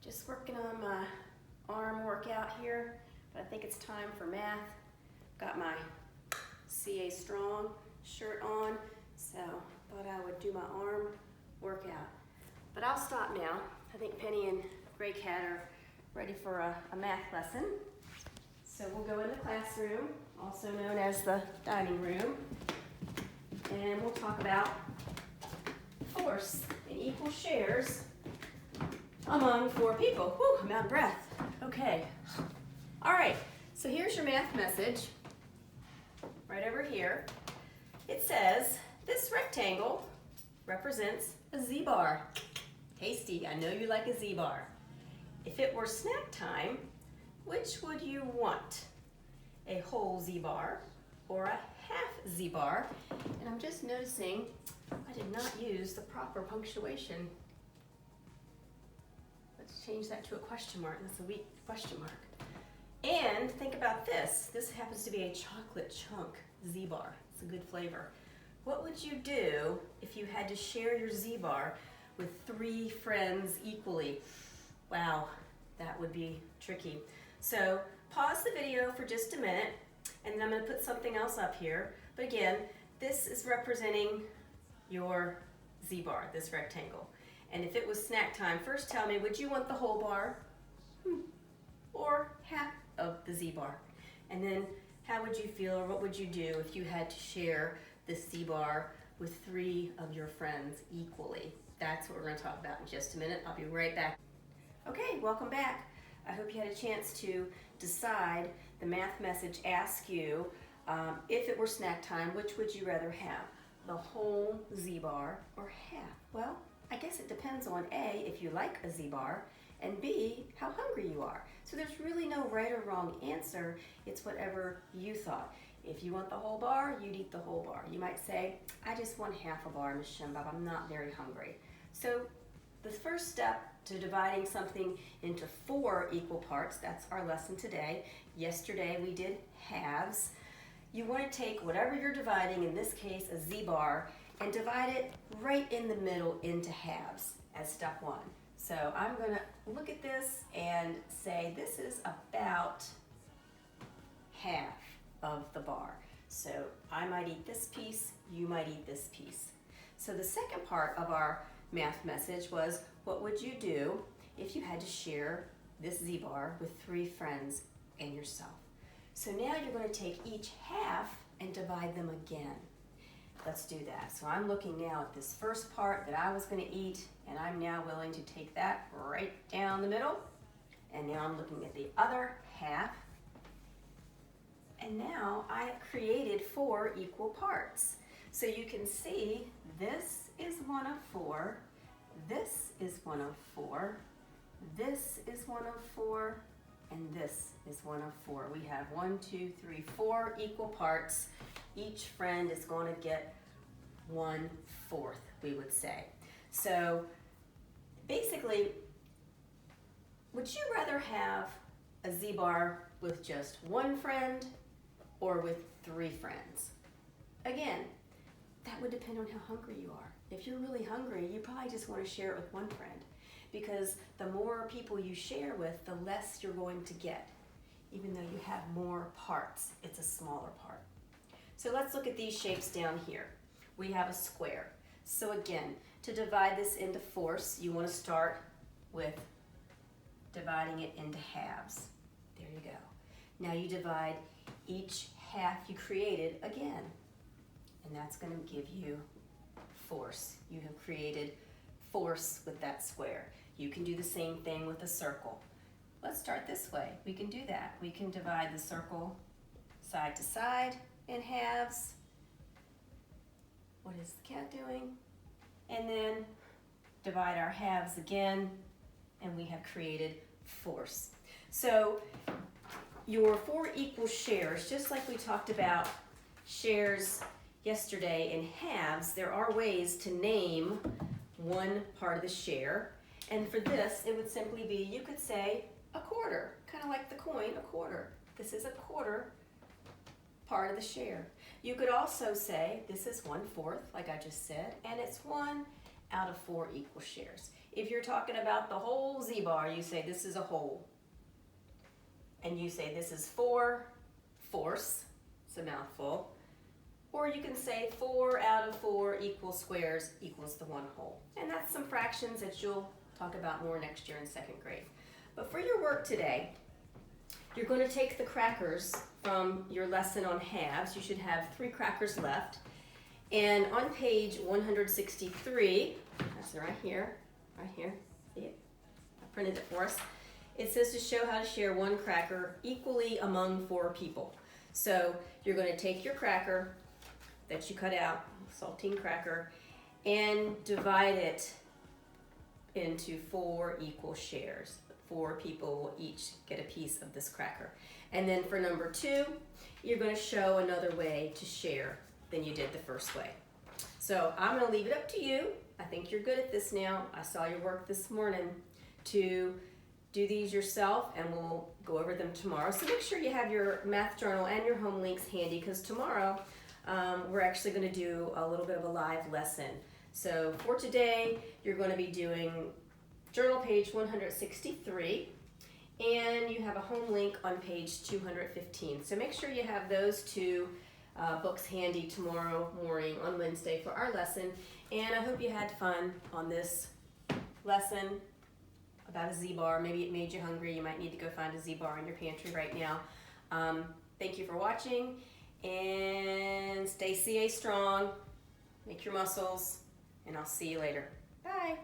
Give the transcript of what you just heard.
Just working on my arm workout here, but I think it's time for math. Got my CA Strong shirt on, so thought I would do my arm workout. But I'll stop now. I think Penny and Gray Cat are ready for a math lesson. So we'll go in the classroom, also known as the dining room, and we'll talk about force and equal shares among 4 people. Whew, I'm out of breath. Okay. All right, so here's your math message right over here. It says, this rectangle represents a Z-bar. Tasty, I know you like a Z-bar. If it were snack time, which would you want? A whole Z-bar or a half Z-bar? And I'm just noticing I did not use the proper punctuation. Let's change that to a question mark. That's a weak question mark. And think about this. This happens to be a chocolate chunk Z-bar. It's a good flavor. What would you do if you had to share your Z-bar with 3 friends equally? Wow, that would be tricky. So pause the video for just a minute, and then I'm going to put something else up here. But again, this is representing your Z-bar, this rectangle. And if it was snack time, first tell me, would you want the whole bar or half of the Z-bar? And then how would you feel, or what would you do if you had to share this Z-bar with 3 of your friends equally? That's what we're going to talk about in just a minute. I'll be right back. Okay, welcome back. I hope you had a chance to decide. The math message asks you, if it were snack time, which would you rather have? The whole Z-bar or half? Well, I guess it depends on A, if you like a Z-bar, and B, how hungry you are. So there's really no right or wrong answer. It's whatever you thought. If you want the whole bar, you'd eat the whole bar. You might say, I just want half a bar, Ms. Shimbab. I'm not very hungry. So the first step to dividing something into 4 equal parts, that's our lesson today. Yesterday we did halves. You want to take whatever you're dividing, in this case a Z-bar, and divide it right in the middle into halves as step 1. So I'm going to look at this and say this is about half of the bar. So I might eat this piece, you might eat this piece. So the second part of our math message was, what would you do if you had to share this Z-bar with 3 friends and yourself? So now you're going to take each half and divide them again. Let's do that. So I'm looking now at this first part that I was going to eat, and I'm now willing to take that right down the middle. And now I'm looking at the other half. And now I created 4 equal parts. So you can see this is 1 of 4, this is 1 of 4, this is 1 of 4, and this is 1 of 4. We have 1, 2, 3, 4 equal parts. Each friend is going to get 1/4, we would say. So basically, would you rather have a Z-bar with just 1 friend or with 3 friends? Again, that would depend on how hungry you are. If you're really hungry, you probably just want to share it with 1 friend, because the more people you share with, the less you're going to get. Even though you have more parts, it's a smaller part. So let's look at these shapes down here. We have a square. So again, to divide this into fourths, you want to start with dividing it into halves. There you go. Now you divide each half you created again, and that's going to give you force. You have created force with that square. You can do the same thing with a circle. Let's start this way. We can do that. We can divide the circle side to side in halves. What is the cat doing? And then divide our halves again, and we have created force. So your 4 equal shares, just like we talked about shares yesterday in halves, there are ways to name one part of the share. And for this, it would simply be, you could say a quarter, kind of like the coin, a quarter. This is a quarter part of the share. You could also say this is 1/4, like I just said, and it's 1 out of 4 equal shares. If you're talking about the whole Z-bar, you say this is a whole. And you say this is 4 fourths, it's a mouthful. Or you can say 4 out of 4 equal squares equals the 1 whole. And that's some fractions that you'll talk about more next year in 2nd grade. But for your work today, you're going to take the crackers from your lesson on halves. You should have 3 crackers left. And on page 163, that's right here, see it? I printed it for us. It says to show how to share 1 cracker equally among 4 people. So you're going to take your cracker that you cut out, saltine cracker, and divide it into 4 equal shares. 4 people will each get a piece of this cracker. And then for number 2, you're going to show another way to share than you did the first way. So I'm going to leave it up to you. I think you're good at this now. I saw your work this morning to do these yourself, and we'll go over them tomorrow. So make sure you have your math journal and your home links handy, because tomorrow we're actually going to do a little bit of a live lesson. So for today, you're going to be doing journal page 163, and you have a home link on page 215. So make sure you have those 2 books handy tomorrow morning on Wednesday for our lesson. And I hope you had fun on this lesson about a Z-bar. Maybe it made you hungry. You might need to go find a Z-bar in your pantry right now. Thank you for watching, and stay CA strong, make your muscles, and I'll see you later. Bye.